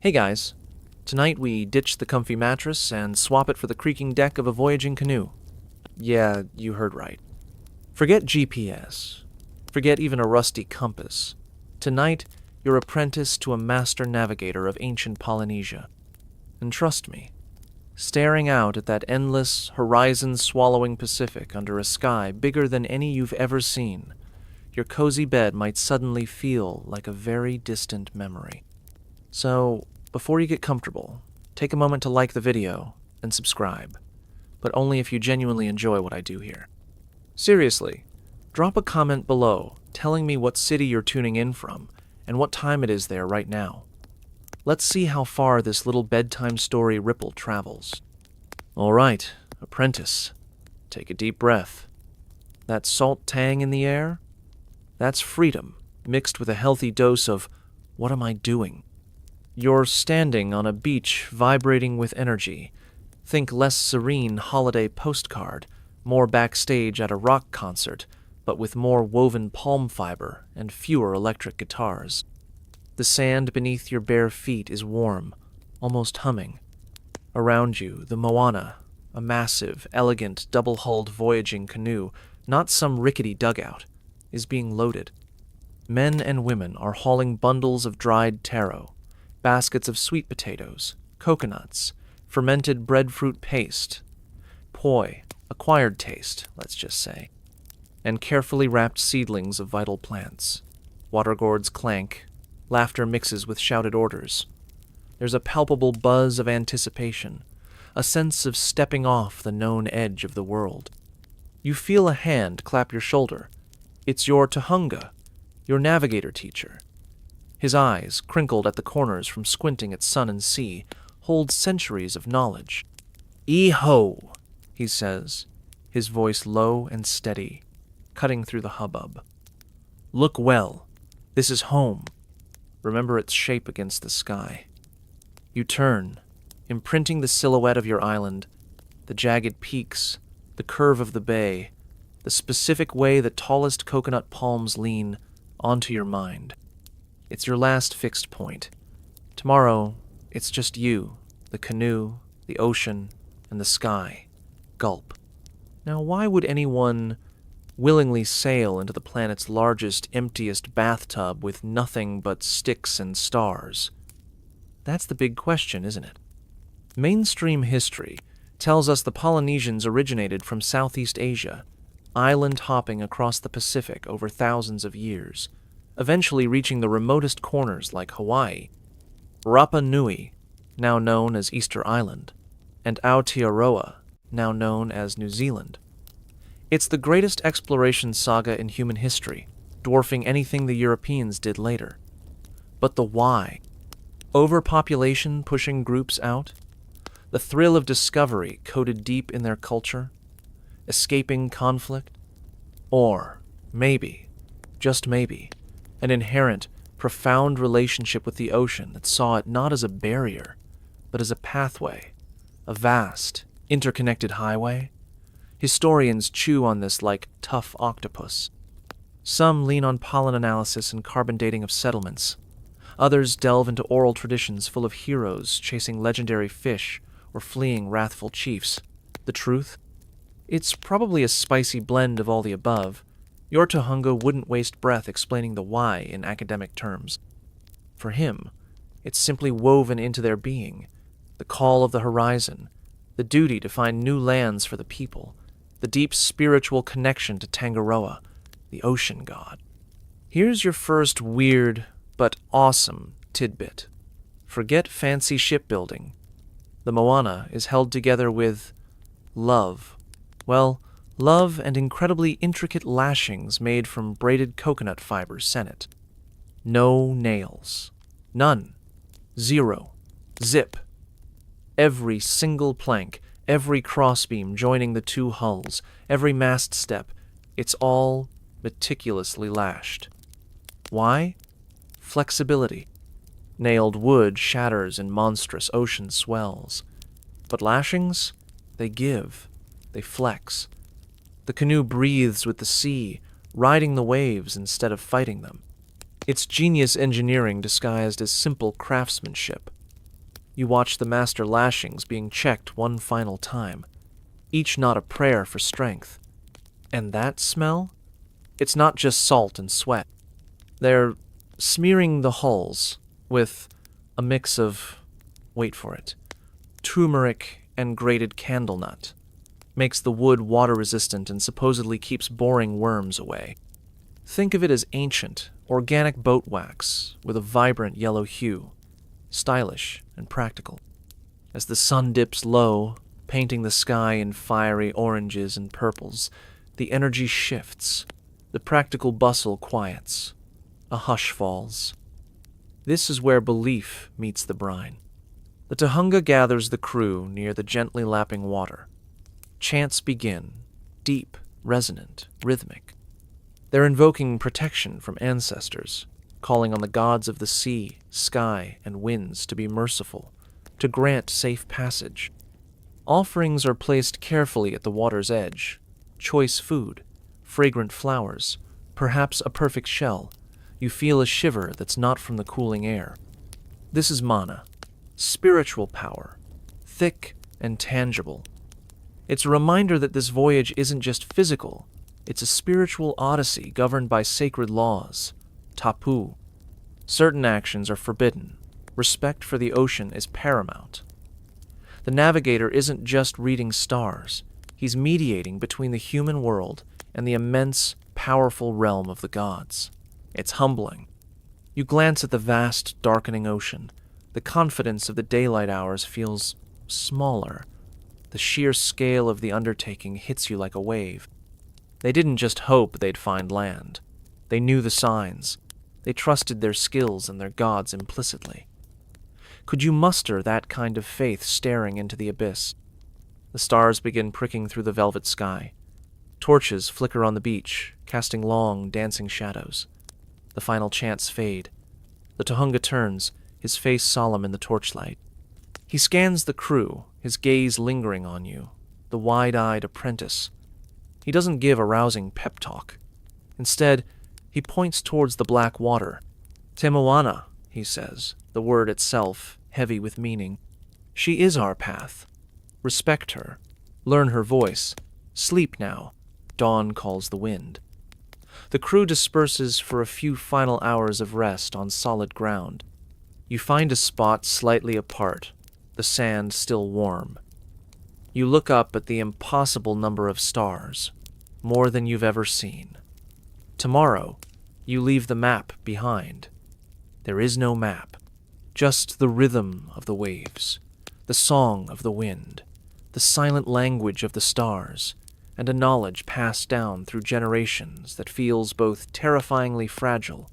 Hey guys, tonight we ditch the comfy mattress and swap it for the creaking deck of a voyaging canoe. Yeah, you heard right. Forget GPS. Forget even a rusty compass. Tonight, you're apprenticed to a master navigator of ancient Polynesia. And trust me, staring out at that endless, horizon-swallowing Pacific under a sky bigger than any you've ever seen, your cozy bed might suddenly feel like a very distant memory. So, before you get comfortable, take a moment to like the video and subscribe, but only if you genuinely enjoy what I do here. Seriously, drop a comment below telling me what city you're tuning in from and what time it is there right now. Let's see how far this little bedtime story ripple travels. All right, apprentice, take a deep breath. That salt tang in the air? That's freedom, mixed with a healthy dose of, what am I doing? You're standing on a beach vibrating with energy. Think less serene holiday postcard, more backstage at a rock concert, but with more woven palm fiber and fewer electric guitars. The sand beneath your bare feet is warm, almost humming. Around you, the Moana, a massive, elegant, double-hulled voyaging canoe, not some rickety dugout, is being loaded. Men and women are hauling bundles of dried taro, baskets of sweet potatoes, coconuts, fermented breadfruit paste, poi, acquired taste, let's just say, and carefully wrapped seedlings of vital plants. Water gourds clank, laughter mixes with shouted orders. There's a palpable buzz of anticipation, a sense of stepping off the known edge of the world. You feel a hand clap your shoulder. It's your Tohunga, your navigator teacher. His eyes, crinkled at the corners from squinting at sun and sea, hold centuries of knowledge. "E-ho," he says, his voice low and steady, cutting through the hubbub. "Look well. This is home. Remember its shape against the sky." You turn, imprinting the silhouette of your island, the jagged peaks, the curve of the bay, the specific way the tallest coconut palms lean, onto your mind. It's your last fixed point. Tomorrow, it's just you, the canoe, the ocean, and the sky. Gulp. Now, why would anyone willingly sail into the planet's largest, emptiest bathtub with nothing but sticks and stars? That's the big question, isn't it? Mainstream history tells us the Polynesians originated from Southeast Asia, island hopping across the Pacific over thousands of years, eventually reaching the remotest corners like Hawaii, Rapa Nui, now known as Easter Island, and Aotearoa, now known as New Zealand. It's the greatest exploration saga in human history, dwarfing anything the Europeans did later. But the why? Overpopulation pushing groups out? The thrill of discovery coded deep in their culture? Escaping conflict? Or, maybe, just maybe, an inherent, profound relationship with the ocean that saw it not as a barrier, but as a pathway, a vast, interconnected highway? Historians chew on this like tough octopus. Some lean on pollen analysis and carbon dating of settlements. Others delve into oral traditions full of heroes chasing legendary fish or fleeing wrathful chiefs. The truth? It's probably a spicy blend of all the above. Your Tohunga wouldn't waste breath explaining the why in academic terms. For him, it's simply woven into their being. The call of the horizon, the duty to find new lands for the people, the deep spiritual connection to Tangaroa, the ocean god. Here's your first weird but awesome tidbit. Forget fancy shipbuilding. The Moana is held together with love. Well, love and incredibly intricate lashings made from braided coconut fibers sennit. No nails. None. Zero. Zip. Every single plank, every crossbeam joining the two hulls, every mast step, it's all meticulously lashed. Why? Flexibility. Nailed wood shatters in monstrous ocean swells. But lashings? They give. They flex. The canoe breathes with the sea, riding the waves instead of fighting them. It's genius engineering disguised as simple craftsmanship. You watch the master lashings being checked one final time, each not a prayer for strength. And that smell? It's not just salt and sweat. They're smearing the hulls with a mix of, wait for it, turmeric and grated candle nut. Makes the wood water-resistant and supposedly keeps boring worms away. Think of it as ancient, organic boat wax with a vibrant yellow hue, stylish and practical. As the sun dips low, painting the sky in fiery oranges and purples, the energy shifts, the practical bustle quiets, a hush falls. This is where belief meets the brine. The Tohunga gathers the crew near the gently lapping water. Chants begin, deep, resonant, rhythmic. They're invoking protection from ancestors, calling on the gods of the sea, sky, and winds to be merciful, to grant safe passage. Offerings are placed carefully at the water's edge. Choice food, fragrant flowers, perhaps a perfect shell. You feel a shiver that's not from the cooling air. This is mana, spiritual power, thick and tangible. It's a reminder that this voyage isn't just physical, it's a spiritual odyssey governed by sacred laws, tapu. Certain actions are forbidden. Respect for the ocean is paramount. The navigator isn't just reading stars, he's mediating between the human world and the immense, powerful realm of the gods. It's humbling. You glance at the vast, darkening ocean. The confidence of the daylight hours feels smaller. The sheer scale of the undertaking hits you like a wave. They didn't just hope they'd find land. They knew the signs. They trusted their skills and their gods implicitly. Could you muster that kind of faith staring into the abyss? The stars begin pricking through the velvet sky. Torches flicker on the beach, casting long, dancing shadows. The final chants fade. The Tohunga turns, his face solemn in the torchlight. He scans the crew, his gaze lingering on you, the wide-eyed apprentice. He doesn't give a rousing pep talk. Instead, he points towards the black water. Te Moana, he says, the word itself heavy with meaning. She is our path. Respect her. Learn her voice. Sleep now. Dawn calls the wind. The crew disperses for a few final hours of rest on solid ground. You find a spot slightly apart, the sand still warm. You look up at the impossible number of stars, more than you've ever seen. Tomorrow, you leave the map behind. There is no map, just the rhythm of the waves, the song of the wind, the silent language of the stars, and a knowledge passed down through generations that feels both terrifyingly fragile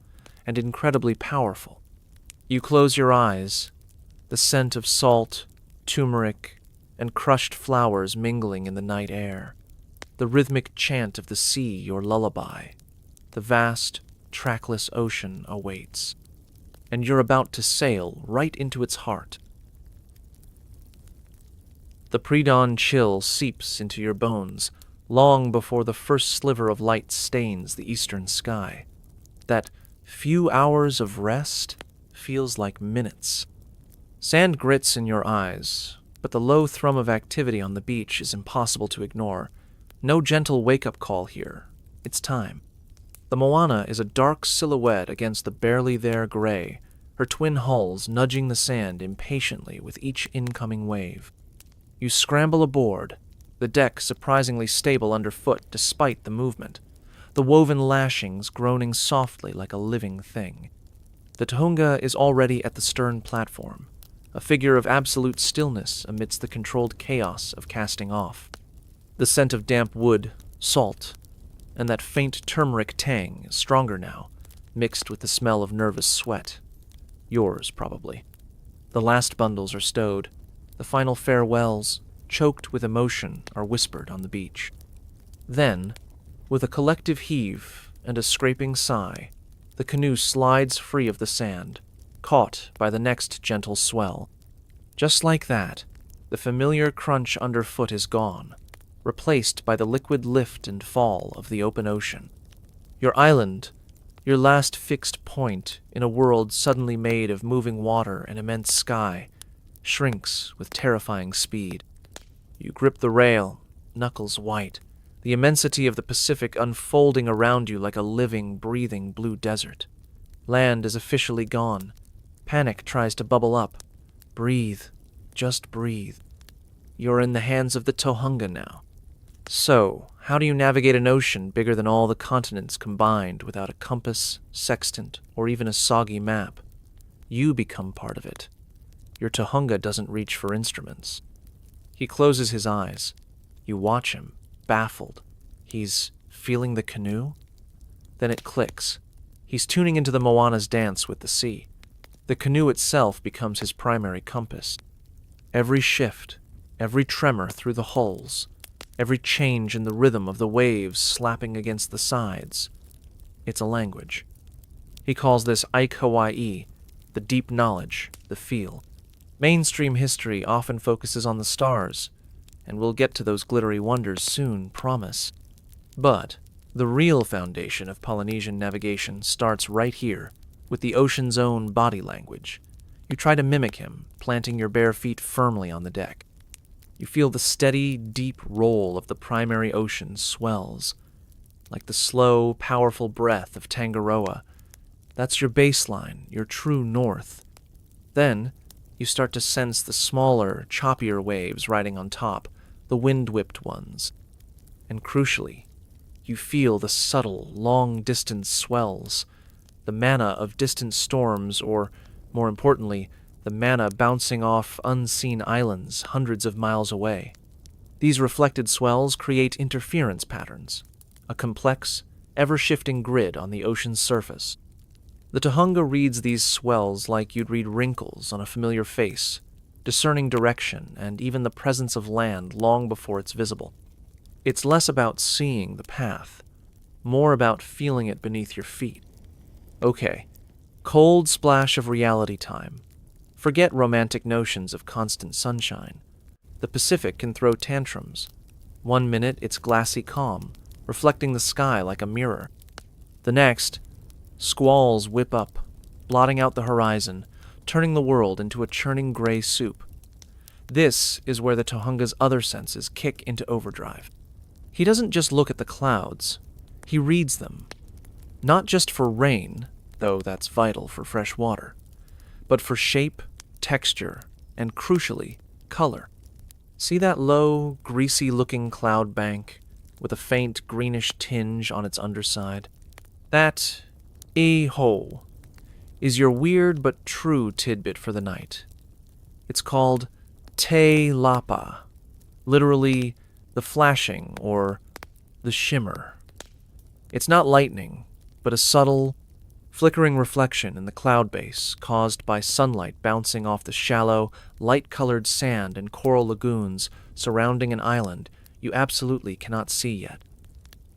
and incredibly powerful. You close your eyes, the scent of salt, turmeric, and crushed flowers mingling in the night air, the rhythmic chant of the sea your lullaby. The vast, trackless ocean awaits, and you're about to sail right into its heart. The pre-dawn chill seeps into your bones long before the first sliver of light stains the eastern sky. That few hours of rest feels like minutes. Sand grits in your eyes, but the low thrum of activity on the beach is impossible to ignore. No gentle wake-up call here. It's time. The Moana is a dark silhouette against the barely there gray, her twin hulls nudging the sand impatiently with each incoming wave. You scramble aboard, the deck surprisingly stable underfoot despite the movement, the woven lashings groaning softly like a living thing. The Tohunga is already at the stern platform, a figure of absolute stillness amidst the controlled chaos of casting off. The scent of damp wood, salt, and that faint turmeric tang is stronger now, mixed with the smell of nervous sweat. Yours, probably. The last bundles are stowed. The final farewells, choked with emotion, are whispered on the beach. Then, with a collective heave and a scraping sigh, the canoe slides free of the sand, caught by the next gentle swell. Just like that, the familiar crunch underfoot is gone, replaced by the liquid lift and fall of the open ocean. Your island, your last fixed point in a world suddenly made of moving water and immense sky, shrinks with terrifying speed. You grip the rail, knuckles white, the immensity of the Pacific unfolding around you like a living, breathing blue desert. Land is officially gone. Panic tries to bubble up. Breathe. Just breathe. You're in the hands of the Tohunga now. So, how do you navigate an ocean bigger than all the continents combined without a compass, sextant, or even a soggy map? You become part of it. Your Tohunga doesn't reach for instruments. He closes his eyes. You watch him, baffled. He's feeling the canoe? Then it clicks. He's tuning into the Moana's dance with the sea. The canoe itself becomes his primary compass. Every shift, every tremor through the hulls, every change in the rhythm of the waves slapping against the sides. It's a language. He calls this Ike Hawaii, the deep knowledge, the feel. Mainstream history often focuses on the stars, and we'll get to those glittery wonders soon, promise. But the real foundation of Polynesian navigation starts right here, with the ocean's own body language. You try to mimic him, planting your bare feet firmly on the deck. You feel the steady, deep roll of the primary ocean swells, like the slow, powerful breath of Tangaroa. That's your baseline, your true north. Then, you start to sense the smaller, choppier waves riding on top, the wind-whipped ones. And crucially, you feel the subtle, long-distance swells, the mana of distant storms, or, more importantly, the mana bouncing off unseen islands hundreds of miles away. These reflected swells create interference patterns, a complex, ever-shifting grid on the ocean's surface. The Tohunga reads these swells like you'd read wrinkles on a familiar face, discerning direction and even the presence of land long before it's visible. It's less about seeing the path, more about feeling it beneath your feet. Okay, cold splash of reality time. Forget romantic notions of constant sunshine. The Pacific can throw tantrums. 1 minute it's glassy calm, reflecting the sky like a mirror. The next, squalls whip up, blotting out the horizon, turning the world into a churning gray soup. This is where the Tohunga's other senses kick into overdrive. He doesn't just look at the clouds, he reads them. Not just for rain, though that's vital for fresh water, but for shape, texture, and crucially, color. See that low, greasy-looking cloud bank with a faint greenish tinge on its underside? That ho is your weird but true tidbit for the night. It's called te lapa, literally the flashing or the shimmer. It's not lightning, but a subtle, flickering reflection in the cloud base caused by sunlight bouncing off the shallow, light-colored sand and coral lagoons surrounding an island you absolutely cannot see yet.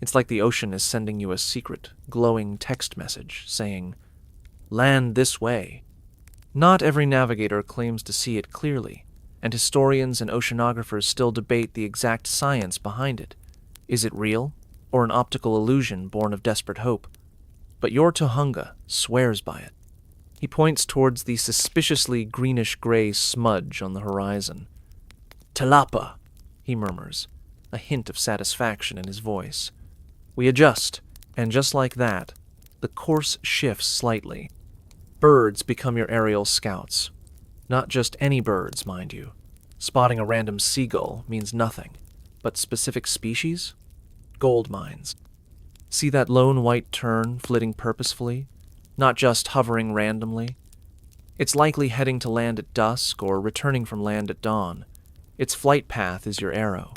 It's like the ocean is sending you a secret, glowing text message saying, "Land this way." Not every navigator claims to see it clearly, and historians and oceanographers still debate the exact science behind it. Is it real, or an optical illusion born of desperate hope? But your Tohunga swears by it. He points towards the suspiciously greenish-gray smudge on the horizon. "Talapa," he murmurs, a hint of satisfaction in his voice. We adjust, and just like that, the course shifts slightly. Birds become your aerial scouts. Not just any birds, mind you. Spotting a random seagull means nothing, but specific species? Gold mines. See that lone white tern flitting purposefully, not just hovering randomly? It's likely heading to land at dusk or returning from land at dawn. Its flight path is your arrow.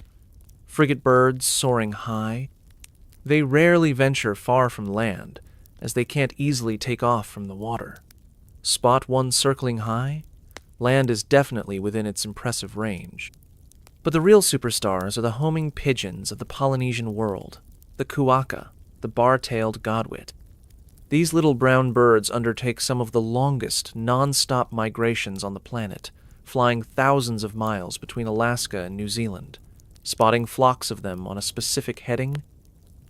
Frigate birds soaring high. They rarely venture far from land, as they can't easily take off from the water. Spot one circling high? Land is definitely within its impressive range. But the real superstars are the homing pigeons of the Polynesian world, the kuaka, the bar-tailed godwit. These little brown birds undertake some of the longest, non-stop migrations on the planet, flying thousands of miles between Alaska and New Zealand. Spotting flocks of them on a specific heading?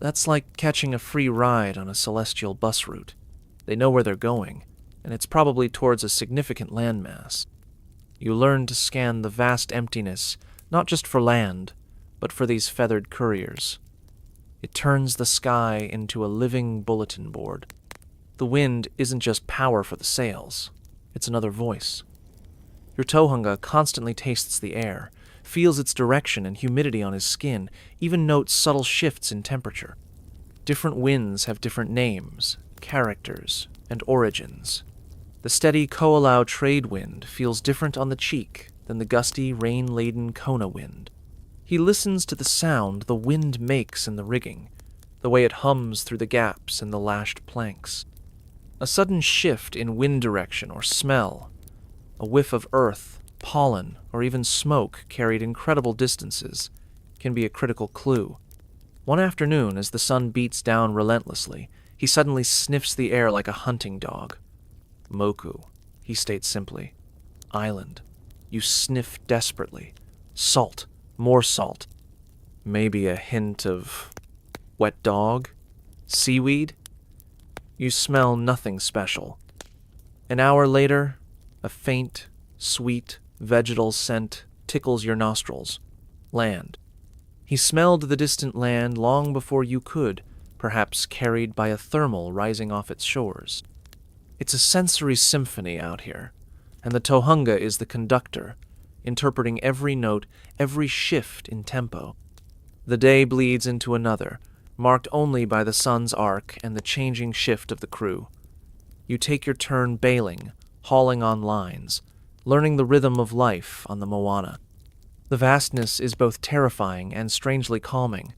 That's like catching a free ride on a celestial bus route. They know where they're going, and it's probably towards a significant landmass. You learn to scan the vast emptiness, not just for land, but for these feathered couriers. It turns the sky into a living bulletin board. The wind isn't just power for the sails, it's another voice. Your tohunga constantly tastes the air, feels its direction and humidity on his skin, even notes subtle shifts in temperature. Different winds have different names, characters, and origins. The steady Koalau trade wind feels different on the cheek than the gusty, rain-laden Kona wind. He listens to the sound the wind makes in the rigging, the way it hums through the gaps in the lashed planks. A sudden shift in wind direction or smell, a whiff of earth, pollen, or even smoke carried incredible distances, can be a critical clue. One afternoon, as the sun beats down relentlessly, he suddenly sniffs the air like a hunting dog. Moku, he states simply. Island. You sniff desperately. Salt. More salt. Maybe a hint of wet dog? Seaweed? You smell nothing special. An hour later, a faint, sweet, vegetal scent tickles your nostrils. Land. He smelled the distant land long before you could, perhaps carried by a thermal rising off its shores. It's a sensory symphony out here, and the tohunga is the conductor, interpreting every note, every shift in tempo. The day bleeds into another, marked only by the sun's arc and the changing shift of the crew. You take your turn bailing, hauling on lines, learning the rhythm of life on the Moana. The vastness is both terrifying and strangely calming.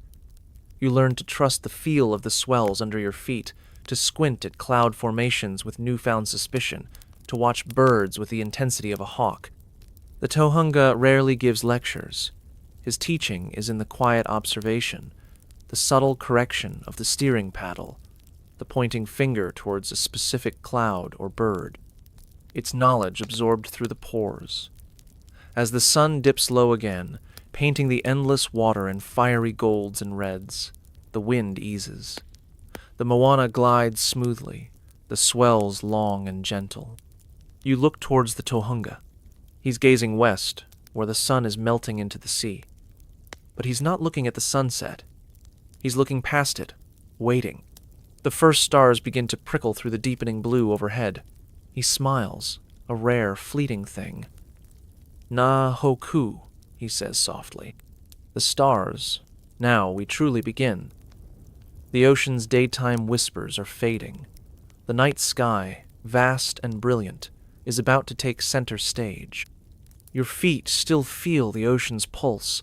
You learn to trust the feel of the swells under your feet, to squint at cloud formations with newfound suspicion, to watch birds with the intensity of a hawk. The tohunga rarely gives lectures. His teaching is in the quiet observation, the subtle correction of the steering paddle, the pointing finger towards a specific cloud or bird. It's knowledge absorbed through the pores. As the sun dips low again, painting the endless water in fiery golds and reds, the wind eases. The Moana glides smoothly, the swells long and gentle. You look towards the tohunga. He's gazing west, where the sun is melting into the sea. But he's not looking at the sunset. He's looking past it, waiting. The first stars begin to prickle through the deepening blue overhead. He smiles, a rare, fleeting thing. Na hoku, he says softly. The stars. Now we truly begin. The ocean's daytime whispers are fading. The night sky, vast and brilliant, is about to take center stage. Your feet still feel the ocean's pulse,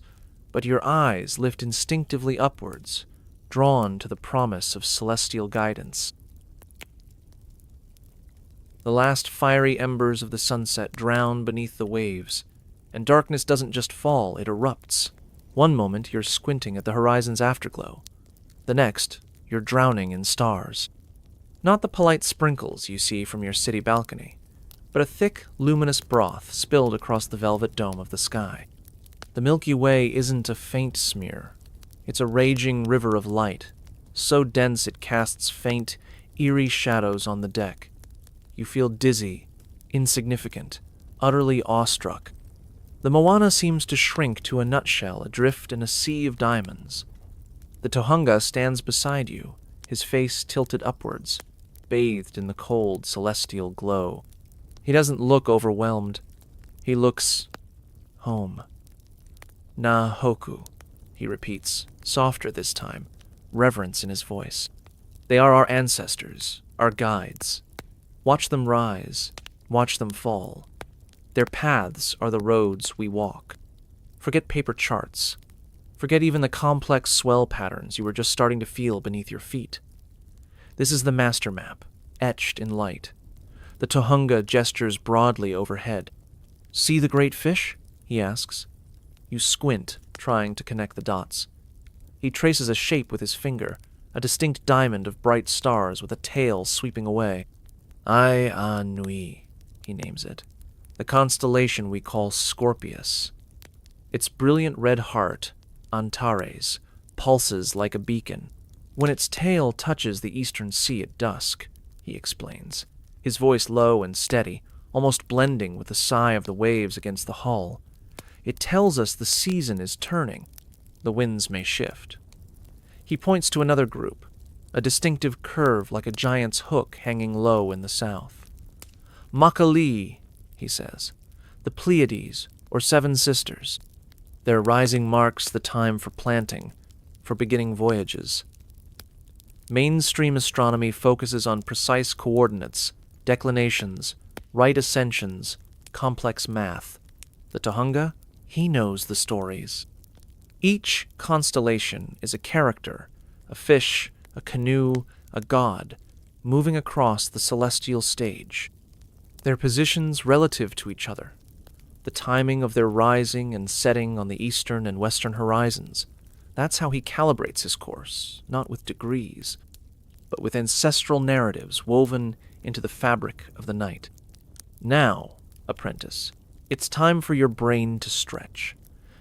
but your eyes lift instinctively upwards, drawn to the promise of celestial guidance. The last fiery embers of the sunset drown beneath the waves, and darkness doesn't just fall, it erupts. One moment you're squinting at the horizon's afterglow. The next, you're drowning in stars. Not the polite sprinkles you see from your city balcony, but a thick, luminous broth spilled across the velvet dome of the sky. The Milky Way isn't a faint smear. It's a raging river of light, so dense it casts faint, eerie shadows on the deck. You feel dizzy, insignificant, utterly awestruck. The Moana seems to shrink to a nutshell adrift in a sea of diamonds. The tohunga stands beside you, his face tilted upwards, bathed in the cold, celestial glow. He doesn't look overwhelmed. He looks home. Na hoku, he repeats, softer this time, reverence in his voice. They are our ancestors, our guides. Watch them rise, watch them fall. Their paths are the roads we walk. Forget paper charts. Forget even the complex swell patterns you were just starting to feel beneath your feet. This is the master map, etched in light. The tohunga gestures broadly overhead. See the great fish? He asks. You squint, trying to connect the dots. He traces a shape with his finger, a distinct diamond of bright stars with a tail sweeping away. Ai Nui, he names it. The constellation we call Scorpius. Its brilliant red heart, Antares, pulses like a beacon. When its tail touches the eastern sea at dusk, he explains, his voice low and steady, almost blending with the sigh of the waves against the hull. It tells us the season is turning. The winds may shift. He points to another group, a distinctive curve like a giant's hook hanging low in the south. Makali, he says, the Pleiades, or Seven Sisters. Their rising marks the time for planting, for beginning voyages. Mainstream astronomy focuses on precise coordinates, declinations, right ascensions, complex math. The Tohunga, he knows the stories. Each constellation is a character, a fish, a canoe, a god, moving across the celestial stage. Their positions relative to each other, the timing of their rising and setting on the eastern and western horizons. That's how he calibrates his course, not with degrees, but with ancestral narratives woven into the fabric of the night. Now, apprentice, it's time for your brain to stretch.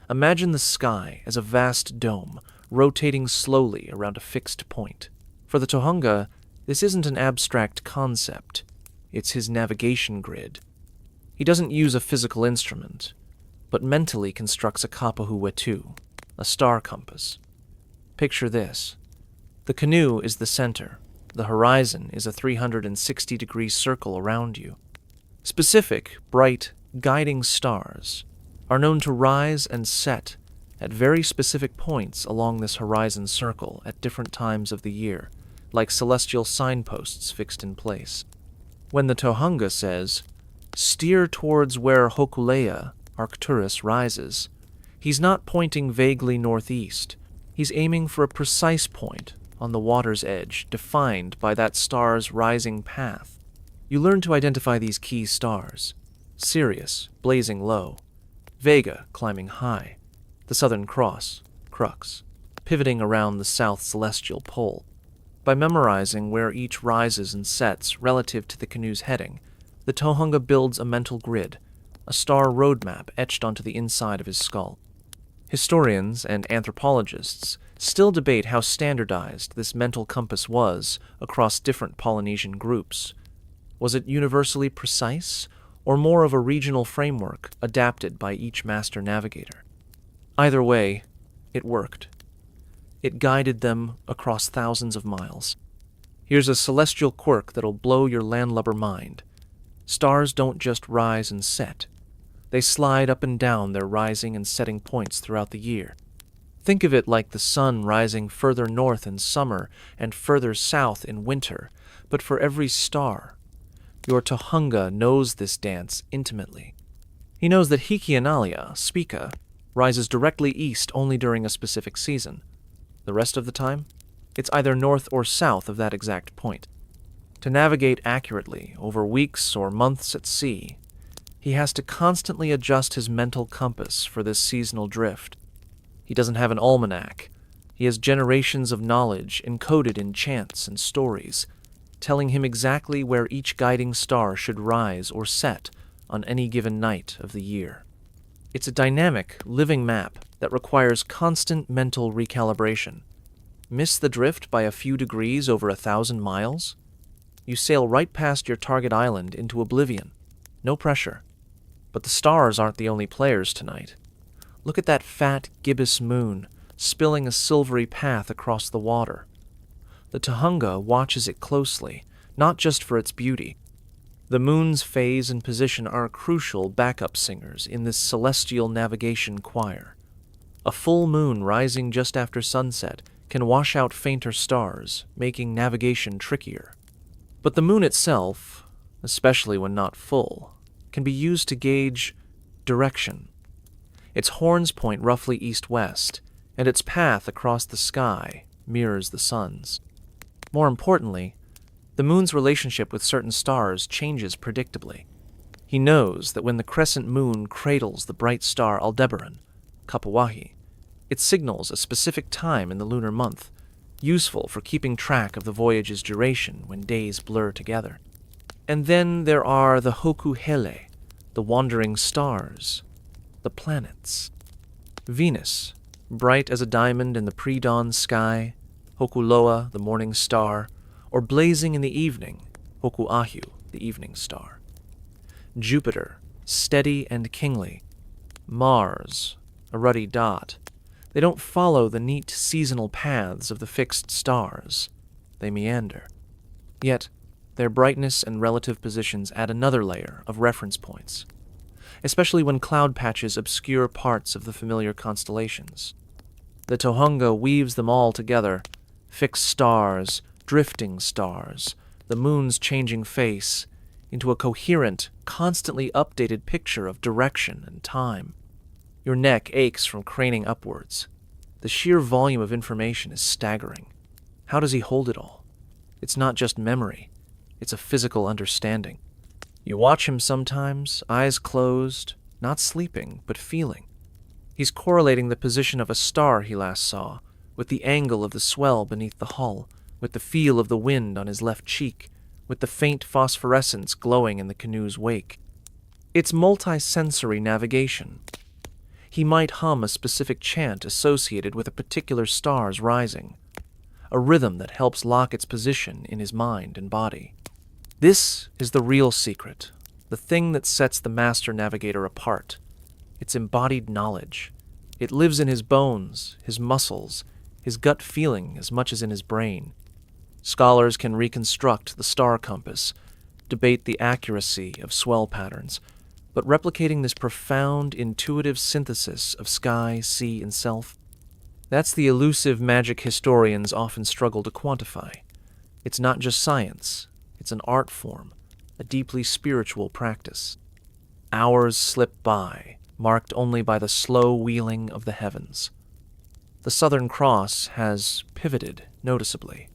Imagine the sky as a vast dome, rotating slowly around a fixed point. For the Tohunga, this isn't an abstract concept. It's his navigation grid. He doesn't use a physical instrument, but mentally constructs a kapahu wetu, a star compass. Picture this. The canoe is the center. The horizon is a 360-degree circle around you. Specific, bright, guiding stars are known to rise and set at very specific points along this horizon circle at different times of the year, like celestial signposts fixed in place. When the Tohunga says, "Steer towards where Hokulea, Arcturus, rises," he's not pointing vaguely northeast. He's aiming for a precise point on the water's edge, defined by that star's rising path. You learn to identify these key stars: Sirius, blazing low; Vega, climbing high; the Southern Cross, Crux, pivoting around the south celestial pole. By memorizing where each rises and sets relative to the canoe's heading, the Tohunga builds a mental grid, a star roadmap etched onto the inside of his skull. Historians and anthropologists still debate how standardized this mental compass was across different Polynesian groups. Was it universally precise, or more of a regional framework adapted by each master navigator? Either way, it worked. It guided them across thousands of miles. Here's a celestial quirk that'll blow your landlubber mind. Stars don't just rise and set. They slide up and down their rising and setting points throughout the year. Think of it like the sun rising further north in summer and further south in winter, but for every star. Your Tohunga knows this dance intimately. He knows that Hikianalia, Spica, rises directly east only during a specific season. The rest of the time, it's either north or south of that exact point. To navigate accurately over weeks or months at sea, he has to constantly adjust his mental compass for this seasonal drift. He doesn't have an almanac. He has generations of knowledge encoded in chants and stories, telling him exactly where each guiding star should rise or set on any given night of the year. It's a dynamic, living map that requires constant mental recalibration. Miss the drift by a few degrees over 1,000 miles? You sail right past your target island into oblivion. No pressure. But the stars aren't the only players tonight. Look at that fat gibbous moon, spilling a silvery path across the water. The Tohunga watches it closely, not just for its beauty. The moon's phase and position are crucial backup singers in this celestial navigation choir. A full moon rising just after sunset can wash out fainter stars, making navigation trickier. But the moon itself, especially when not full, can be used to gauge direction. Its horns point roughly east-west, and its path across the sky mirrors the sun's. More importantly, the moon's relationship with certain stars changes predictably. He knows that when the crescent moon cradles the bright star Aldebaran, Kapawahi, it signals a specific time in the lunar month, useful for keeping track of the voyage's duration when days blur together. And then there are the Hokuhele, the wandering stars, the planets. Venus, bright as a diamond in the pre-dawn sky; Hokuloa, the morning star; or blazing in the evening, Hokuahu, the evening star. Jupiter, steady and kingly. Mars, a ruddy dot. They don't follow the neat seasonal paths of the fixed stars. They meander. Yet, their brightness and relative positions add another layer of reference points, especially when cloud patches obscure parts of the familiar constellations. The Tohunga weaves them all together, fixed stars, drifting stars, the moon's changing face, into a coherent, constantly updated picture of direction and time. Your neck aches from craning upwards. The sheer volume of information is staggering. How does he hold it all? It's not just memory. It's a physical understanding. You watch him sometimes, eyes closed, not sleeping, but feeling. He's correlating the position of a star he last saw, with the angle of the swell beneath the hull, with the feel of the wind on his left cheek, with the faint phosphorescence glowing in the canoe's wake. It's multi-sensory navigation. He might hum a specific chant associated with a particular star's rising, a rhythm that helps lock its position in his mind and body. This is the real secret, the thing that sets the master navigator apart. It's embodied knowledge. It lives in his bones, his muscles, his gut feeling as much as in his brain. Scholars can reconstruct the star compass, debate the accuracy of swell patterns, but replicating this profound, intuitive synthesis of sky, sea, and self, that's the elusive magic historians often struggle to quantify. It's not just science. It's an art form, a deeply spiritual practice. Hours slip by, marked only by the slow wheeling of the heavens. The Southern Cross has pivoted noticeably.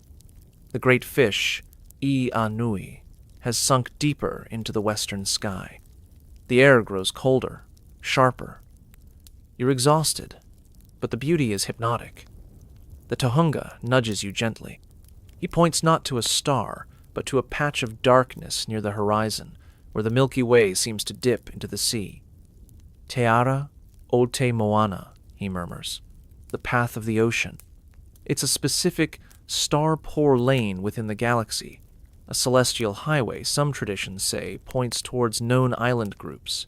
The great fish, Ianui, has sunk deeper into the western sky. The air grows colder, sharper. You're exhausted, but the beauty is hypnotic. The Tohunga nudges you gently. He points not to a star, but to a patch of darkness near the horizon, where the Milky Way seems to dip into the sea. Teara o te moana, he murmurs, the path of the ocean. It's a specific star-poor lane within the galaxy. A celestial highway, some traditions say, points towards known island groups.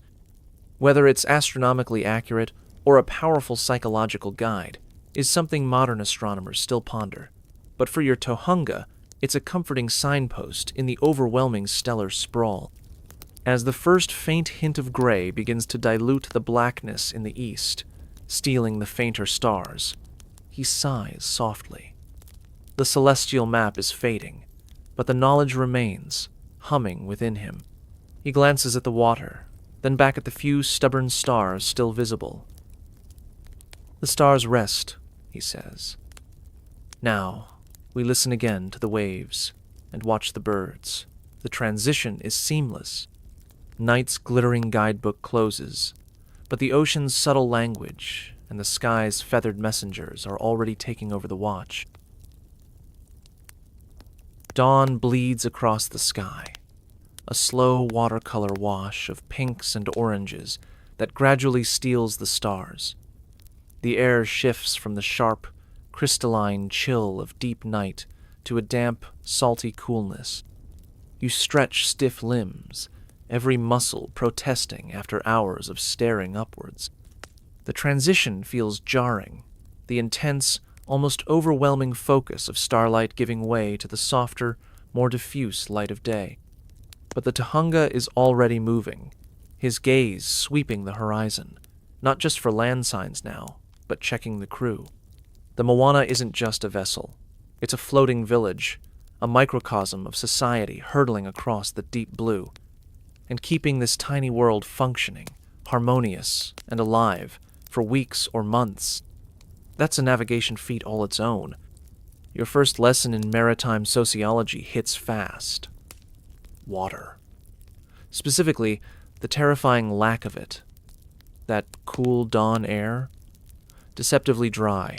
Whether it's astronomically accurate or a powerful psychological guide is something modern astronomers still ponder. But for your Tohunga, it's a comforting signpost in the overwhelming stellar sprawl. As the first faint hint of gray begins to dilute the blackness in the east, stealing the fainter stars, he sighs softly. The celestial map is fading, but the knowledge remains, humming within him. He glances at the water, then back at the few stubborn stars still visible. The stars rest, he says. Now, we listen again to the waves and watch the birds. The transition is seamless. Night's glittering guidebook closes, but the ocean's subtle language and the sky's feathered messengers are already taking over the watch. Dawn bleeds across the sky, a slow watercolor wash of pinks and oranges that gradually steals the stars. The air shifts from the sharp, crystalline chill of deep night to a damp, salty coolness. You stretch stiff limbs, every muscle protesting after hours of staring upwards. The transition feels jarring, the intense, almost overwhelming focus of starlight giving way to the softer, more diffuse light of day. But the Tohunga is already moving, his gaze sweeping the horizon, not just for land signs now, but checking the crew. The Moana isn't just a vessel. It's a floating village, a microcosm of society hurtling across the deep blue, and keeping this tiny world functioning, harmonious, and alive for weeks or months. That's a navigation feat all its own. Your first lesson in maritime sociology hits fast. Water. Specifically, the terrifying lack of it. That cool dawn air, deceptively dry.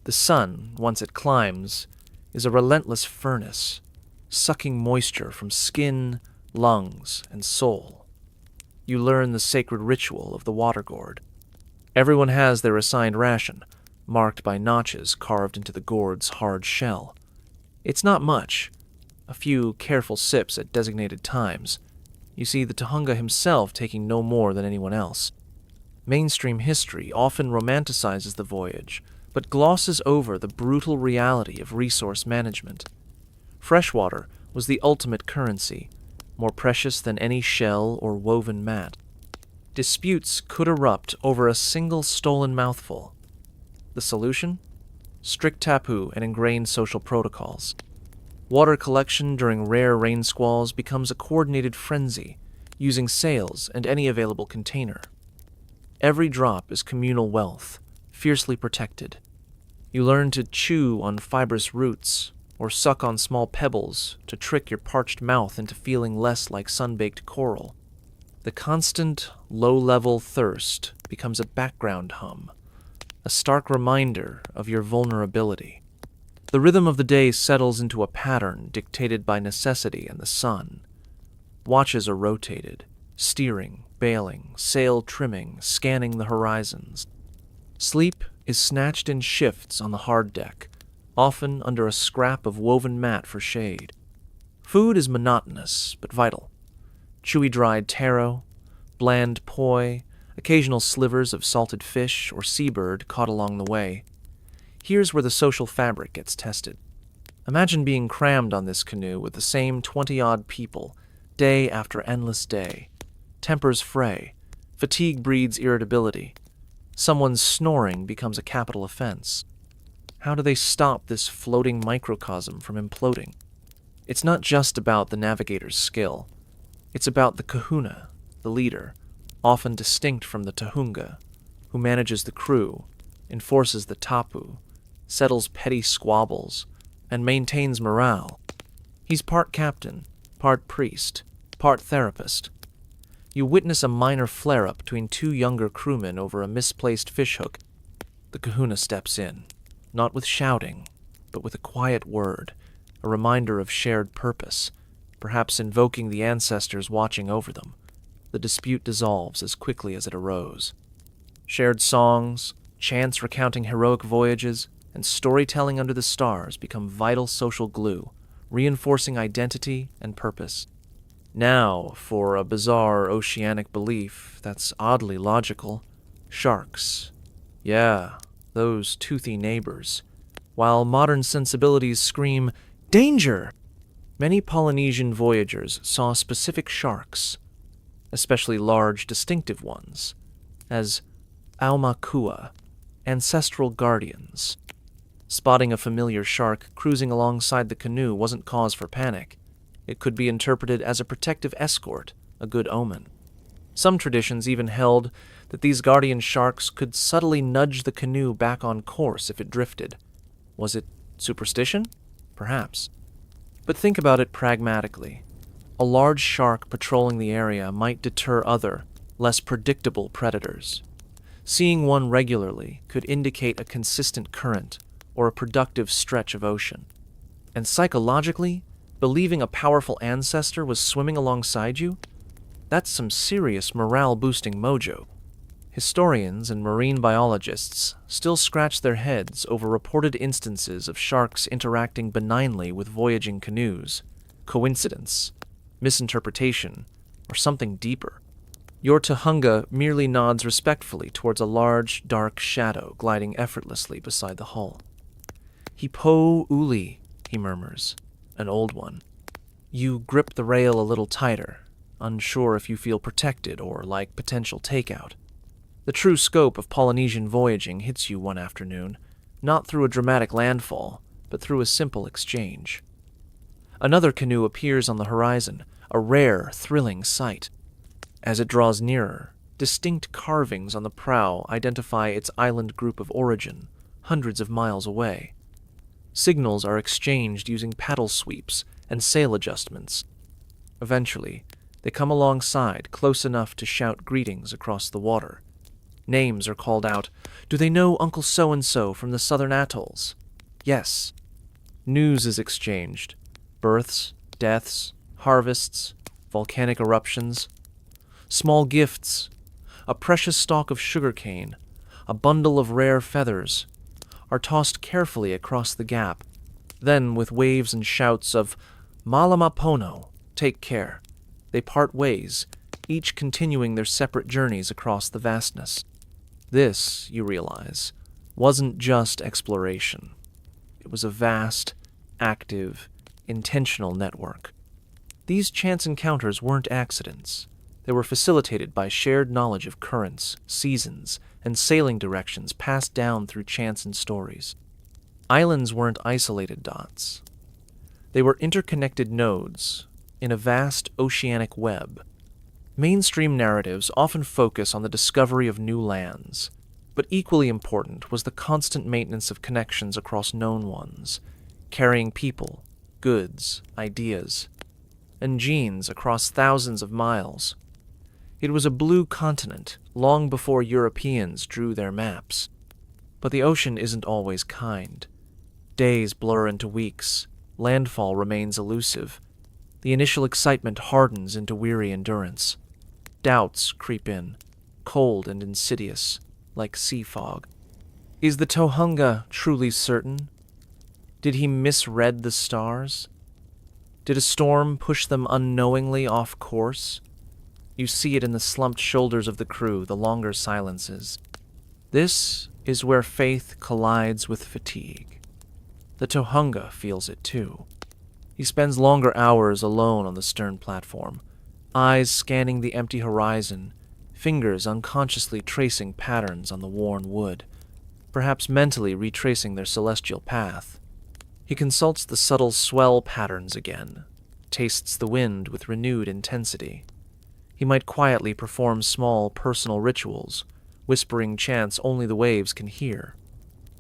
The sun, once it climbs, is a relentless furnace, sucking moisture from skin, lungs, and soul. You learn the sacred ritual of the water gourd. Everyone has their assigned ration, marked by notches carved into the gourd's hard shell. It's not much, a few careful sips at designated times, You see the Tahunga himself taking no more than anyone else. Mainstream history often romanticizes the voyage, but glosses over the brutal reality of resource management. Freshwater was the ultimate currency, more precious than any shell or woven mat. Disputes could erupt over a single stolen mouthful. The solution? Strict tapu and ingrained social protocols. Water collection during rare rain squalls becomes a coordinated frenzy, using sails and any available container. Every drop is communal wealth, fiercely protected. You learn to chew on fibrous roots, or suck on small pebbles to trick your parched mouth into feeling less like sun-baked coral. The constant, low-level thirst becomes a background hum, a stark reminder of your vulnerability. The rhythm of the day settles into a pattern dictated by necessity and the sun. Watches are rotated, steering, bailing, sail trimming, scanning the horizons. Sleep is snatched in shifts on the hard deck, often under a scrap of woven mat for shade. Food is monotonous but vital. Chewy dried taro, bland poi, occasional slivers of salted fish or seabird caught along the way. Here's where the social fabric gets tested. Imagine being crammed on this canoe with the same 20-odd people, day after endless day. Tempers fray, fatigue breeds irritability. Someone's snoring becomes a capital offense. How do they stop this floating microcosm from imploding? It's not just about the navigator's skill. It's about the kahuna, the leader, often distinct from the tahunga, who manages the crew, enforces the tapu, settles petty squabbles, and maintains morale. He's part captain, part priest, part therapist. You witness a minor flare-up between two younger crewmen over a misplaced fishhook. The kahuna steps in, not with shouting, but with a quiet word, a reminder of shared purpose, perhaps invoking the ancestors watching over them. The dispute dissolves as quickly as it arose. Shared songs, chants recounting heroic voyages, and storytelling under the stars become vital social glue, reinforcing identity and purpose. Now, for a bizarre oceanic belief that's oddly logical, sharks. Yeah, those toothy neighbors. While modern sensibilities scream, danger! Many Polynesian voyagers saw specific sharks, especially large, distinctive ones, as aumakua, ancestral guardians. Spotting a familiar shark cruising alongside the canoe wasn't cause for panic. It could be interpreted as a protective escort, a good omen. Some traditions even held that these guardian sharks could subtly nudge the canoe back on course if it drifted. Was it superstition? Perhaps. But think about it pragmatically. A large shark patrolling the area might deter other, less predictable predators. Seeing one regularly could indicate a consistent current or a productive stretch of ocean. And psychologically, believing a powerful ancestor was swimming alongside you? That's some serious morale-boosting mojo. Historians and marine biologists still scratch their heads over reported instances of sharks interacting benignly with voyaging canoes. Coincidence, misinterpretation, or something deeper. Your Tahunga merely nods respectfully towards a large, dark shadow gliding effortlessly beside the hull. "Hipo uli," he murmurs, an old one. You grip the rail a little tighter, unsure if you feel protected or like potential takeout. The true scope of Polynesian voyaging hits you one afternoon, not through a dramatic landfall, but through a simple exchange. Another canoe appears on the horizon, a rare, thrilling sight. As it draws nearer, distinct carvings on the prow identify its island group of origin, hundreds of miles away. Signals are exchanged using paddle sweeps and sail adjustments. Eventually, they come alongside close enough to shout greetings across the water. Names are called out. Do they know Uncle So-and-so from the southern atolls? Yes. News is exchanged. Births, deaths, harvests, volcanic eruptions. Small gifts. A precious stalk of sugarcane, a bundle of rare feathers, are tossed carefully across the gap. Then, with waves and shouts of Malamapono, take care, They part ways, each continuing their separate journeys across the vastness. This, you realize, wasn't just exploration. It was a vast, active, intentional network. These chance encounters weren't accidents. They were facilitated by shared knowledge of currents, seasons, and sailing directions passed down through chants and stories. Islands weren't isolated dots. They were interconnected nodes in a vast oceanic web. Mainstream narratives often focus on the discovery of new lands, but equally important was the constant maintenance of connections across known ones, carrying people, goods, ideas, and genes across thousands of miles. It was a blue continent long before Europeans drew their maps. But the ocean isn't always kind. Days blur into weeks, landfall remains elusive. The initial excitement hardens into weary endurance. Doubts creep in, cold and insidious, like sea fog. Is the Tohunga truly certain? Did he misread the stars? Did a storm push them unknowingly off course? You see it in the slumped shoulders of the crew, the longer silences. This is where faith collides with fatigue. The Tohunga feels it too. He spends longer hours alone on the stern platform, eyes scanning the empty horizon, fingers unconsciously tracing patterns on the worn wood, perhaps mentally retracing their celestial path. He consults the subtle swell patterns again, tastes the wind with renewed intensity. He might quietly perform small personal rituals, whispering chants only the waves can hear.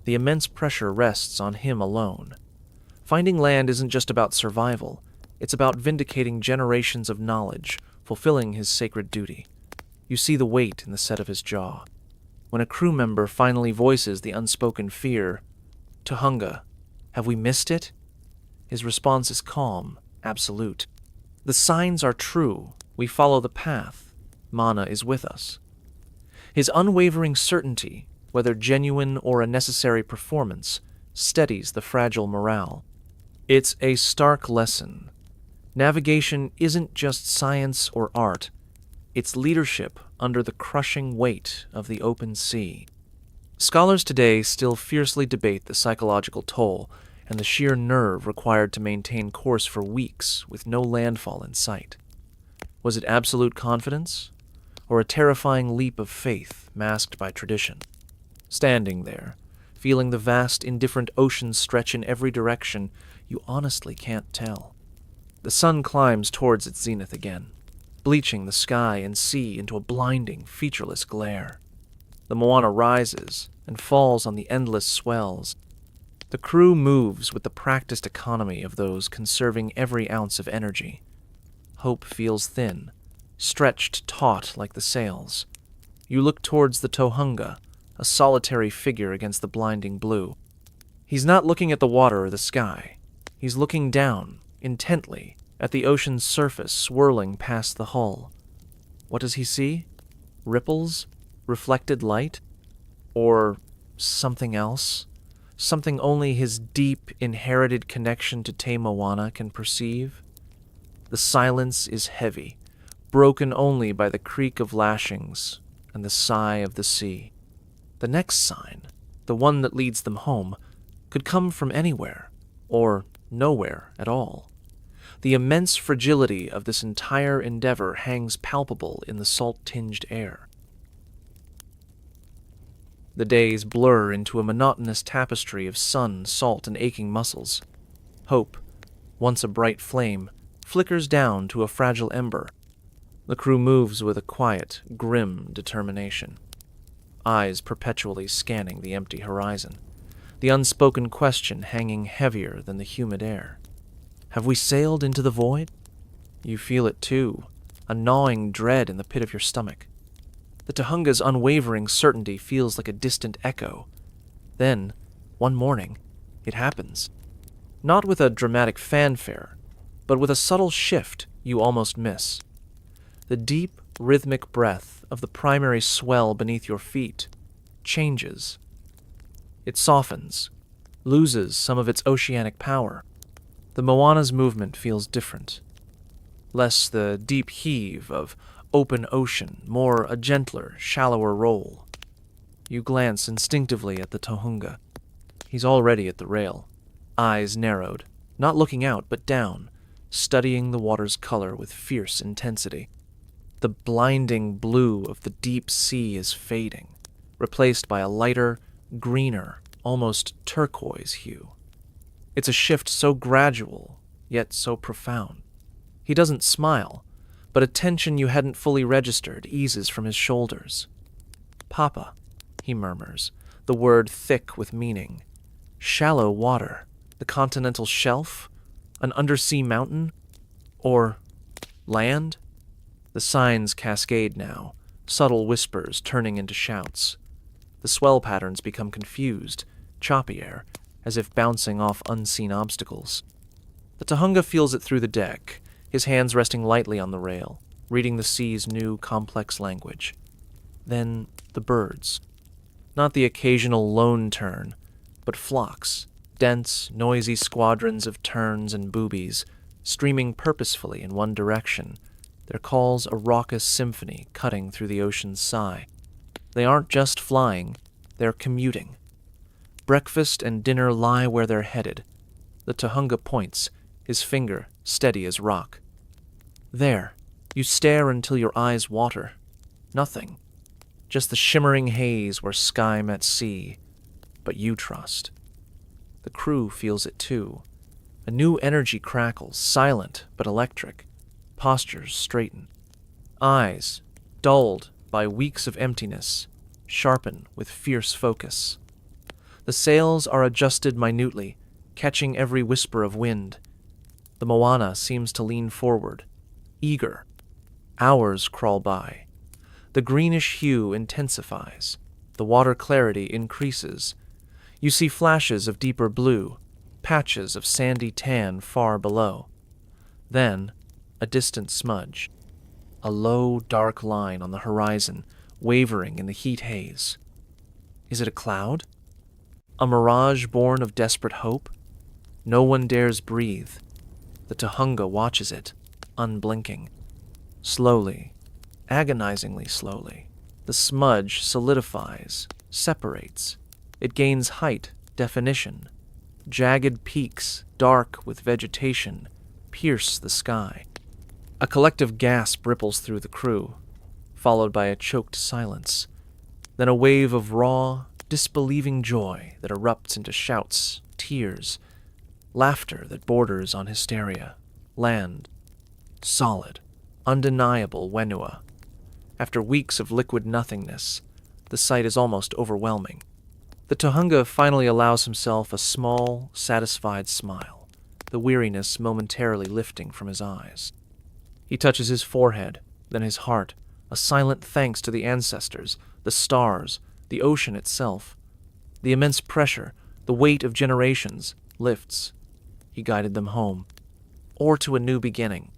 The immense pressure rests on him alone. Finding land isn't just about survival, it's about vindicating generations of knowledge, fulfilling his sacred duty. You see the weight in the set of his jaw. When a crew member finally voices the unspoken fear, "Tohunga, have we missed it?" His response is calm, absolute. The signs are true. We follow the path. Mana is with us. His unwavering certainty, whether genuine or a necessary performance, steadies the fragile morale. It's a stark lesson. Navigation isn't just science or art. It's leadership under the crushing weight of the open sea. Scholars today still fiercely debate the psychological toll and the sheer nerve required to maintain course for weeks with no landfall in sight. Was it absolute confidence, or a terrifying leap of faith masked by tradition? Standing there, feeling the vast, indifferent ocean stretch in every direction, you honestly can't tell. The sun climbs towards its zenith again, bleaching the sky and sea into a blinding, featureless glare. The moana rises and falls on the endless swells. The crew moves with the practiced economy of those conserving every ounce of energy. Hope feels thin, stretched taut like the sails. You look towards the Tohunga, a solitary figure against the blinding blue. He's not looking at the water or the sky. He's looking down, intently, at the ocean's surface swirling past the hull. What does he see? Ripples? Reflected light? Or something else? Something only his deep, inherited connection to Te Moana can perceive? The silence is heavy, broken only by the creak of lashings and the sigh of the sea. The next sign, the one that leads them home, could come from anywhere, or nowhere at all. The immense fragility of this entire endeavor hangs palpable in the salt-tinged air. The days blur into a monotonous tapestry of sun, salt, and aching muscles. Hope, once a bright flame, flickers down to a fragile ember. The crew moves with a quiet, grim determination, eyes perpetually scanning the empty horizon, the unspoken question hanging heavier than the humid air. Have we sailed into the void? You feel it too, a gnawing dread in the pit of your stomach. The Tohunga's unwavering certainty feels like a distant echo. Then, one morning, it happens. Not with a dramatic fanfare, but with a subtle shift you almost miss. The deep, rhythmic breath of the primary swell beneath your feet changes. It softens, loses some of its oceanic power. The moana's movement feels different. less the deep heave of open ocean, more a gentler, shallower roll. You glance instinctively at the Tohunga. He's already at the rail, eyes narrowed, not looking out but down, studying the water's color with fierce intensity. The blinding blue of the deep sea is fading, replaced by a lighter, greener, almost turquoise hue. It's a shift so gradual, yet so profound. He doesn't smile, but a tension you hadn't fully registered eases from his shoulders. "Papa," he murmurs, the word thick with meaning. Shallow water, the continental shelf, an undersea mountain, or land? The signs cascade now, subtle whispers turning into shouts. The swell patterns become confused, choppier, as if bouncing off unseen obstacles. The Tohunga feels it through the deck, his hands resting lightly on the rail, reading the sea's new, complex language. Then the birds. Not the occasional lone tern, but flocks, dense, noisy squadrons of terns and boobies, streaming purposefully in one direction, their calls a raucous symphony cutting through the ocean's sigh. They aren't just flying, they're commuting. Breakfast and dinner lie where they're headed. The Tohunga points, his finger steady as rock. There, you stare until your eyes water. Nothing. Just the shimmering haze where sky met sea. But you trust. The crew feels it too. A new energy crackles, silent but electric. Postures straighten. Eyes, dulled by weeks of emptiness, sharpen with fierce focus. The sails are adjusted minutely, catching every whisper of wind. The moana seems to lean forward, eager. Hours crawl by. The greenish hue intensifies. The water clarity increases. You see flashes of deeper blue, patches of sandy tan far below. Then, a distant smudge. A low, dark line on the horizon, wavering in the heat haze. Is it a cloud? A mirage born of desperate hope? No one dares breathe. The Tohunga watches it, unblinking. Slowly, agonizingly slowly, the smudge solidifies, separates. It gains height, definition. Jagged peaks, dark with vegetation, pierce the sky. A collective gasp ripples through the crew, followed by a choked silence. Then a wave of raw, disbelieving joy that erupts into shouts, tears, laughter that borders on hysteria. Land. Solid, undeniable Wenua. After weeks of liquid nothingness, the sight is almost overwhelming. The Tohunga finally allows himself a small, satisfied smile, the weariness momentarily lifting from his eyes. He touches his forehead, then his heart, a silent thanks to the ancestors, the stars, the ocean itself. The immense pressure, the weight of generations, lifts. He guided them home, or to a new beginning.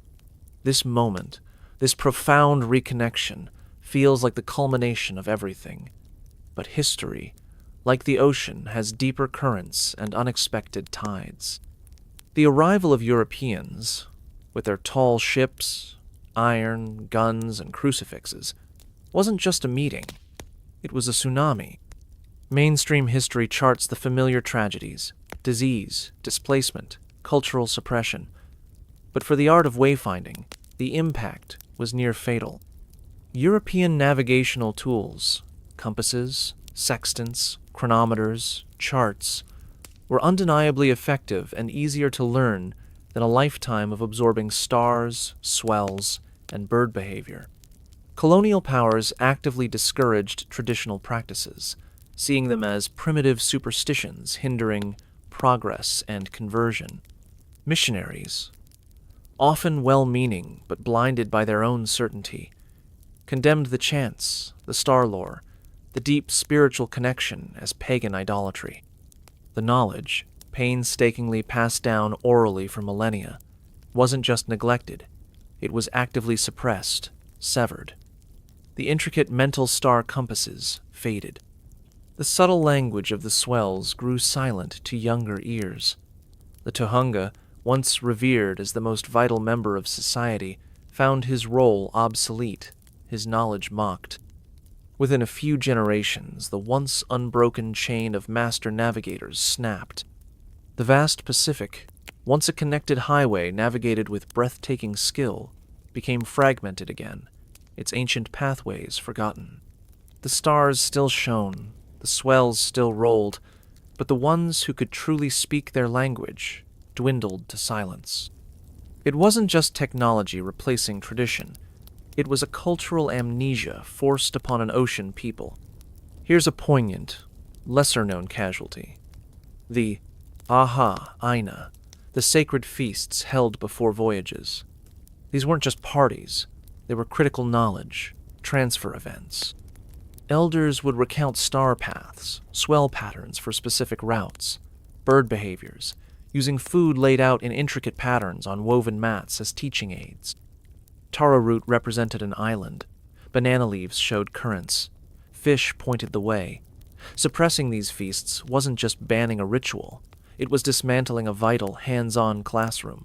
This moment, this profound reconnection, feels like the culmination of everything. But history, like the ocean, has deeper currents and unexpected tides. The arrival of Europeans, with their tall ships, iron, guns, and crucifixes, wasn't just a meeting. It was a tsunami. Mainstream history charts the familiar tragedies, disease, displacement, cultural suppression. But for the art of wayfinding, the impact was near fatal. European navigational tools, compasses, sextants, chronometers, charts, were undeniably effective and easier to learn than a lifetime of absorbing stars, swells, and bird behavior. Colonial powers actively discouraged traditional practices, seeing them as primitive superstitions hindering progress and conversion. Missionaries, often well-meaning but blinded by their own certainty, condemned the chants, the star lore, the deep spiritual connection as pagan idolatry. The knowledge, painstakingly passed down orally for millennia, wasn't just neglected, it was actively suppressed, severed. The intricate mental star compasses faded. The subtle language of the swells grew silent to younger ears. The Tohunga, once revered as the most vital member of society, found his role obsolete, his knowledge mocked. Within a few generations, the once unbroken chain of master navigators snapped. The vast Pacific, once a connected highway navigated with breathtaking skill, became fragmented again, its ancient pathways forgotten. The stars still shone, the swells still rolled, but the ones who could truly speak their language dwindled to silence. It wasn't just technology replacing tradition. It was a cultural amnesia forced upon an ocean people. Here's a poignant, lesser-known casualty. The Aha Aina, the sacred feasts held before voyages. These weren't just parties. They were critical knowledge, transfer events. Elders would recount star paths, swell patterns for specific routes, bird behaviors, using food laid out in intricate patterns on woven mats as teaching aids. Taro root represented an island. Banana leaves showed currents. Fish pointed the way. Suppressing these feasts wasn't just banning a ritual. It was dismantling a vital, hands-on classroom.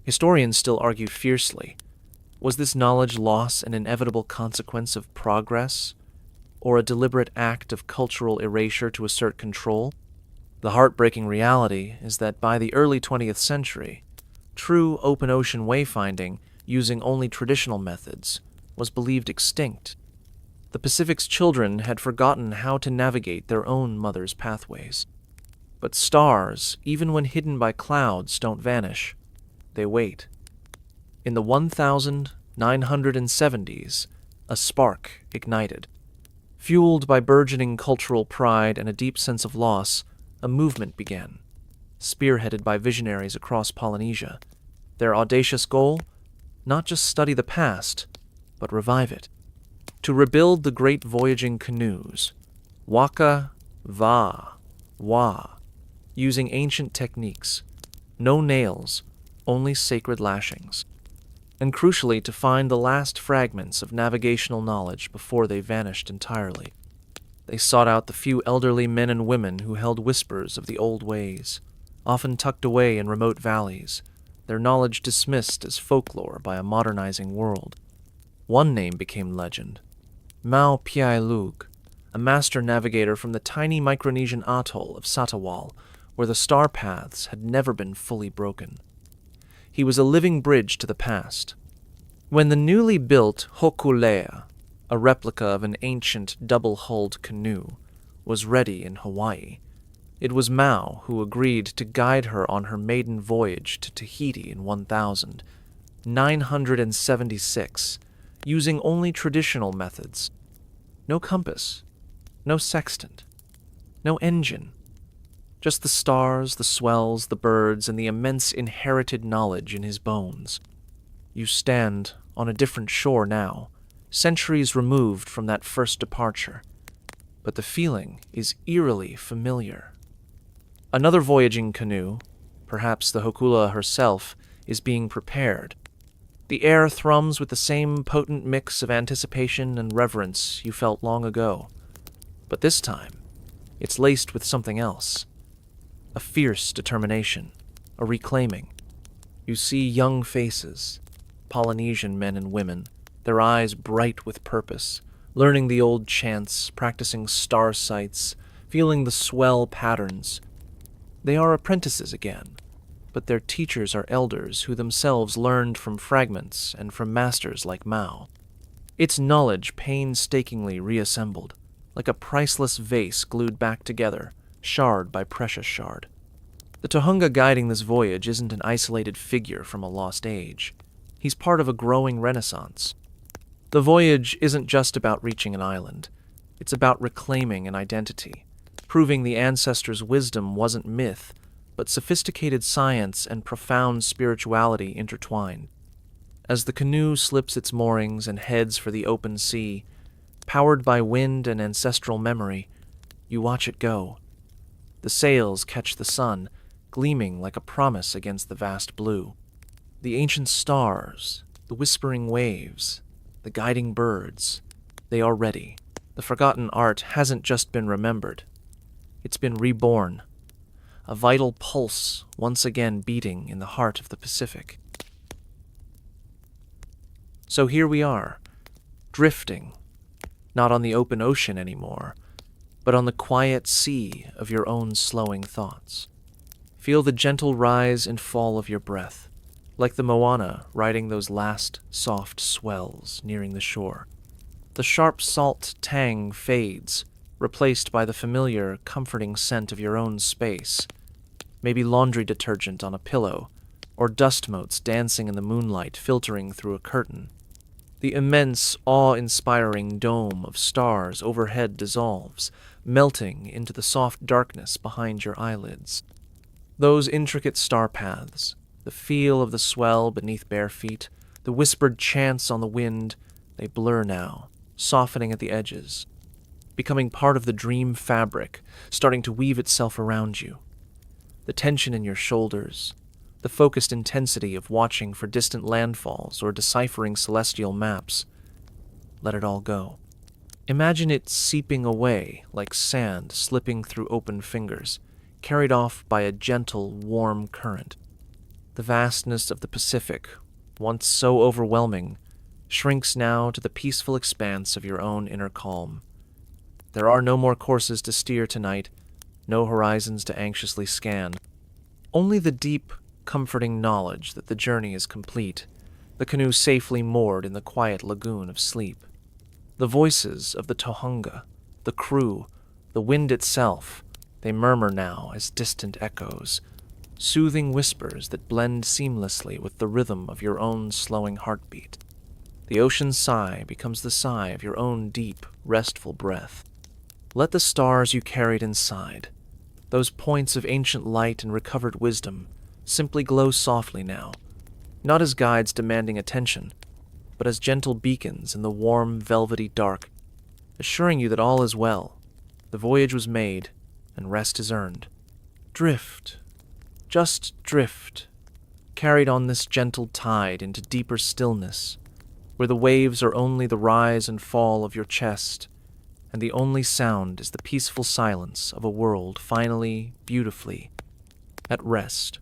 Historians still argue fiercely. Was this knowledge loss an inevitable consequence of progress, or a deliberate act of cultural erasure to assert control? The heartbreaking reality is that by the early 20th century, true open ocean wayfinding using only traditional methods was believed extinct. The Pacific's children had forgotten how to navigate their own mother's pathways. But stars, even when hidden by clouds, don't vanish. They wait. In the 1970s, a spark ignited. Fueled by burgeoning cultural pride and a deep sense of loss, a movement began, spearheaded by visionaries across Polynesia. Their audacious goal? Not just study the past, but revive it. To rebuild the great voyaging canoes, waka, va, wa, using ancient techniques, no nails, only sacred lashings. And crucially, to find the last fragments of navigational knowledge before they vanished entirely. They sought out the few elderly men and women who held whispers of the old ways, often tucked away in remote valleys, their knowledge dismissed as folklore by a modernizing world. One name became legend, Mau Piai Lug, a master navigator from the tiny Micronesian atoll of Satawal, where the star paths had never been fully broken. He was a living bridge to the past. When the newly built Hokulea, a replica of an ancient double-hulled canoe, was ready in Hawaii, it was Mao who agreed to guide her on her maiden voyage to Tahiti in 1976, using only traditional methods. No compass, no sextant, no engine. Just the stars, the swells, the birds, and the immense inherited knowledge in his bones. You stand on a different shore now, centuries removed from that first departure, but the feeling is eerily familiar. Another voyaging canoe, perhaps the Hokula herself, is being prepared. The air thrums with the same potent mix of anticipation and reverence you felt long ago. But this time, it's laced with something else. A fierce determination, a reclaiming. You see young faces, Polynesian men and women, their eyes bright with purpose, learning the old chants, practicing star sights, feeling the swell patterns. They are apprentices again, but their teachers are elders who themselves learned from fragments and from masters like Mao. Its knowledge painstakingly reassembled, like a priceless vase glued back together, shard by precious shard. The Tohunga guiding this voyage isn't an isolated figure from a lost age. He's part of a growing renaissance. The voyage isn't just about reaching an island. It's about reclaiming an identity, proving the ancestors' wisdom wasn't myth, but sophisticated science and profound spirituality intertwined. As the canoe slips its moorings and heads for the open sea, powered by wind and ancestral memory, you watch it go. The sails catch the sun, gleaming like a promise against the vast blue. The ancient stars, the whispering waves, the guiding birds, they are ready. The forgotten art hasn't just been remembered. It's been reborn, a vital pulse once again beating in the heart of the Pacific. So here we are, drifting, not on the open ocean anymore, but on the quiet sea of your own slowing thoughts. Feel the gentle rise and fall of your breath, like the Moana riding those last soft swells nearing the shore. The sharp salt tang fades, replaced by the familiar, comforting scent of your own space. Maybe laundry detergent on a pillow, or dust motes dancing in the moonlight filtering through a curtain. The immense, awe-inspiring dome of stars overhead dissolves, melting into the soft darkness behind your eyelids. Those intricate star paths, the feel of the swell beneath bare feet, the whispered chants on the wind, they blur now, softening at the edges, becoming part of the dream fabric, starting to weave itself around you. The tension in your shoulders, the focused intensity of watching for distant landfalls or deciphering celestial maps. Let it all go. Imagine it seeping away like sand slipping through open fingers, carried off by a gentle, warm current. The vastness of the Pacific, once so overwhelming, shrinks now to the peaceful expanse of your own inner calm. There are no more courses to steer tonight, no horizons to anxiously scan. Only the deep, comforting knowledge that the journey is complete, the canoe safely moored in the quiet lagoon of sleep. The voices of the tohunga, the crew, the wind itself, they murmur now as distant echoes, soothing whispers that blend seamlessly with the rhythm of your own slowing heartbeat. The ocean's sigh becomes the sigh of your own deep, restful breath. Let the stars you carried inside, those points of ancient light and recovered wisdom, simply glow softly now, not as guides demanding attention, but as gentle beacons in the warm, velvety dark, assuring you that all is well, the voyage was made, and rest is earned. Drift, just drift, carried on this gentle tide into deeper stillness, where the waves are only the rise and fall of your chest, and the only sound is the peaceful silence of a world finally, beautifully, at rest.